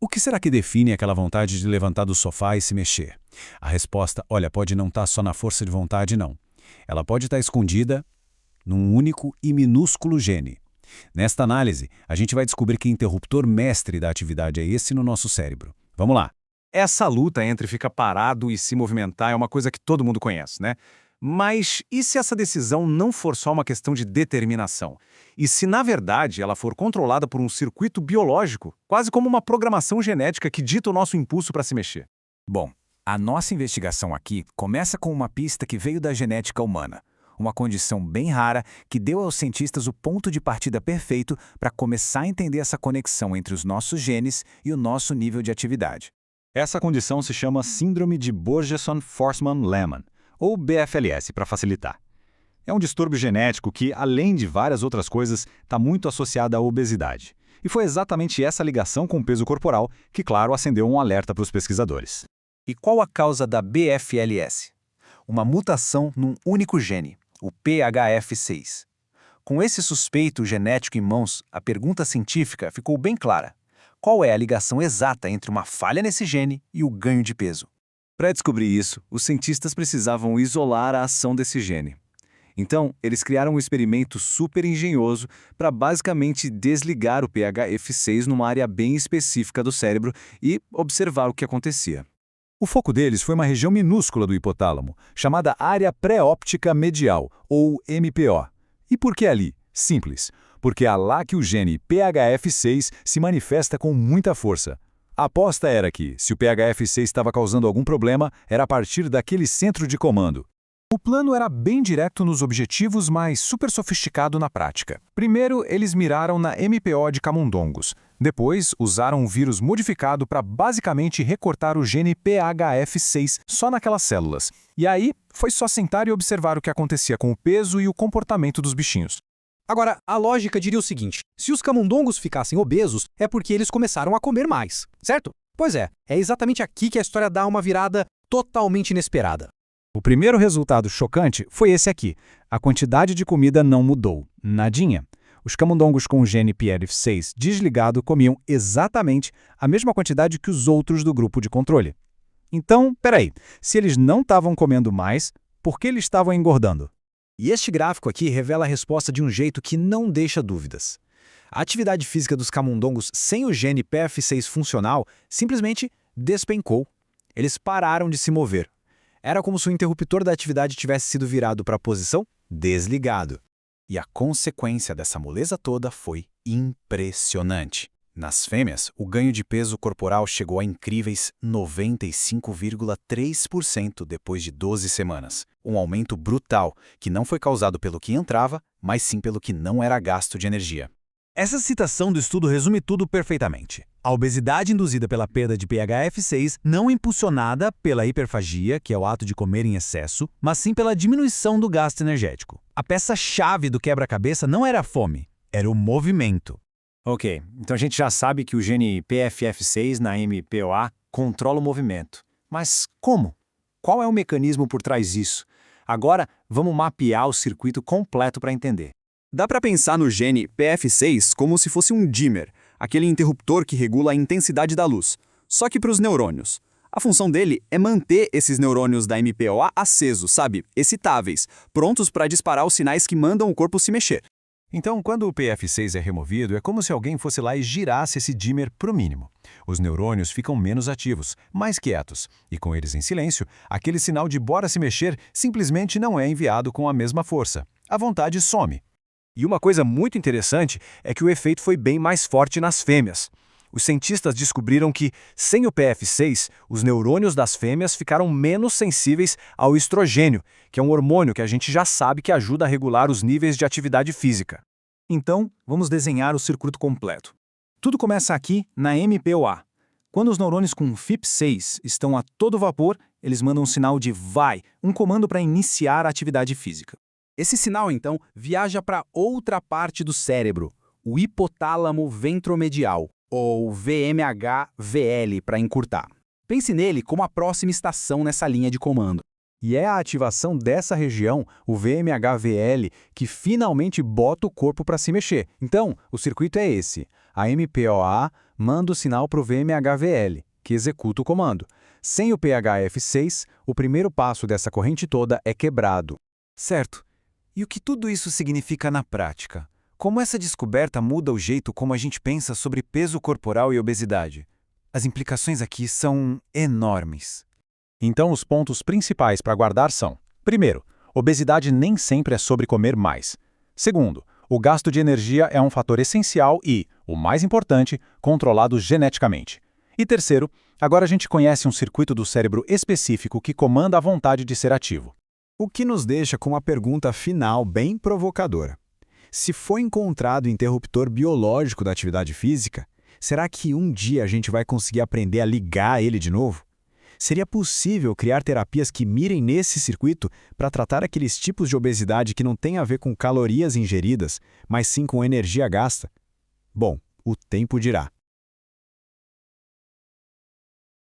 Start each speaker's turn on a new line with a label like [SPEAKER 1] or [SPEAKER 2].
[SPEAKER 1] O que será que define aquela vontade de levantar do sofá e se mexer? A resposta, olha, pode não estar só na força de vontade, não. Ela pode estar escondida num único e minúsculo gene. Nesta análise, a gente vai descobrir que interruptor mestre da atividade é esse no nosso cérebro. Vamos lá.
[SPEAKER 2] Essa luta entre ficar parado e se movimentar é uma coisa que todo mundo conhece, né? Mas e se essa decisão não for só uma questão de determinação? E se, na verdade, ela for controlada por um circuito biológico, quase como uma programação genética que dita o nosso impulso para se mexer?
[SPEAKER 3] Bom, a nossa investigação aqui começa com uma pista que veio da genética humana. Uma condição bem rara que deu aos cientistas o ponto de partida perfeito para começar a entender essa conexão entre os nossos genes e o nosso nível de atividade.
[SPEAKER 4] Essa condição se chama Síndrome de Borjeson-Forssman-Lehmann, ou BFLS para facilitar. É um distúrbio genético que, além de várias outras coisas, está muito associado à obesidade. E foi exatamente essa ligação com o peso corporal que, claro, acendeu um alerta para os pesquisadores.
[SPEAKER 2] E qual a causa da BFLS? Uma mutação num único gene, o PHF6. Com esse suspeito genético em mãos, a pergunta científica ficou bem clara. Qual é a ligação exata entre uma falha nesse gene e o ganho de peso? Para descobrir isso, os cientistas precisavam isolar a ação desse gene. Então, eles criaram um experimento super engenhoso para basicamente desligar o PHF6 numa área bem específica do cérebro e observar o que acontecia.
[SPEAKER 1] O foco deles foi uma região minúscula do hipotálamo, chamada área pré-óptica medial, ou MPO. E por que ali? Simples. Porque é lá que o gene PHF6 se manifesta com muita força. A aposta era que, se o PHF6 estava causando algum problema, era a partir daquele centro de comando. O plano era bem direto nos objetivos, mas super sofisticado na prática. Primeiro, eles miraram na MPO de camundongos. Depois, usaram um vírus modificado para basicamente recortar o gene PHF6 só naquelas células. E aí, foi só sentar e observar o que acontecia com o peso e o comportamento dos bichinhos.
[SPEAKER 5] Agora, a lógica diria o seguinte: se os camundongos ficassem obesos, é porque eles começaram a comer mais, certo? Pois é exatamente aqui que a história dá uma virada totalmente inesperada.
[SPEAKER 1] O primeiro resultado chocante foi esse aqui. A quantidade de comida não mudou, nadinha. Os camundongos com o gene PHF6 desligado comiam exatamente a mesma quantidade que os outros do grupo de controle. Então, peraí, se eles não estavam comendo mais, por que eles estavam engordando?
[SPEAKER 5] E este gráfico aqui revela a resposta de um jeito que não deixa dúvidas. A atividade física dos camundongos sem o gene PHF6 funcional simplesmente despencou. Eles pararam de se mover. Era como se o interruptor da atividade tivesse sido virado para a posição desligado. E a consequência dessa moleza toda foi impressionante. Nas fêmeas, o ganho de peso corporal chegou a incríveis 95,3% depois de 12 semanas. Um aumento brutal, que não foi causado pelo que entrava, mas sim pelo que não era gasto de energia.
[SPEAKER 1] Essa citação do estudo resume tudo perfeitamente. A obesidade induzida pela perda de PHF6 não é impulsionada pela hiperfagia, que é o ato de comer em excesso, mas sim pela diminuição do gasto energético. A peça-chave do quebra-cabeça não era a fome, era o movimento.
[SPEAKER 2] Ok, então a gente já sabe que o gene PHF6 na MPOA controla o movimento. Mas como? Qual é o mecanismo por trás disso? Agora, vamos mapear o circuito completo para entender.
[SPEAKER 6] Dá para pensar no gene PF6 como se fosse um dimmer, aquele interruptor que regula a intensidade da luz, só que para os neurônios. A função dele é manter esses neurônios da MPOA acesos, sabe? Excitáveis, prontos para disparar os sinais que mandam o corpo se mexer.
[SPEAKER 1] Então, quando o PF6 é removido, é como se alguém fosse lá e girasse esse dimmer para o mínimo. Os neurônios ficam menos ativos, mais quietos, e com eles em silêncio, aquele sinal de bora se mexer simplesmente não é enviado com a mesma força. A vontade some.
[SPEAKER 7] E uma coisa muito interessante é que o efeito foi bem mais forte nas fêmeas. Os cientistas descobriram que, sem o PF6, os neurônios das fêmeas ficaram menos sensíveis ao estrogênio, que é um hormônio que a gente já sabe que ajuda a regular os níveis de atividade física.
[SPEAKER 5] Então, vamos desenhar o circuito completo. Tudo começa aqui na MPOA. Quando os neurônios com FIP6 estão a todo vapor, eles mandam um sinal de vai, um comando para iniciar a atividade física. Esse sinal, então, viaja para outra parte do cérebro, o hipotálamo ventromedial, ou VMH-VL para encurtar. Pense nele como a próxima estação nessa linha de comando. E é a ativação dessa região, o VMH-VL, que finalmente bota o corpo para se mexer. Então, o circuito é esse. A MPOA
[SPEAKER 2] manda o sinal para o VMHVL, que executa o comando. Sem o PHF6, o primeiro passo dessa corrente toda é quebrado.
[SPEAKER 3] Certo. E o que tudo isso significa na prática? Como essa descoberta muda o jeito como a gente pensa sobre peso corporal e obesidade? As implicações aqui são enormes.
[SPEAKER 5] Então, os pontos principais para guardar são: primeiro, obesidade nem sempre é sobre comer mais. Segundo, o gasto de energia é um fator essencial e, o mais importante, controlado geneticamente. E terceiro, agora a gente conhece um circuito do cérebro específico que comanda a vontade de ser ativo.
[SPEAKER 4] O que nos deixa com uma pergunta final bem provocadora. Se foi encontrado o interruptor biológico da atividade física, será que um dia a gente vai conseguir aprender a ligar ele de novo? Seria possível criar terapias que mirem nesse circuito para tratar aqueles tipos de obesidade que não têm a ver com calorias ingeridas, mas sim com energia gasta? Bom, o tempo dirá.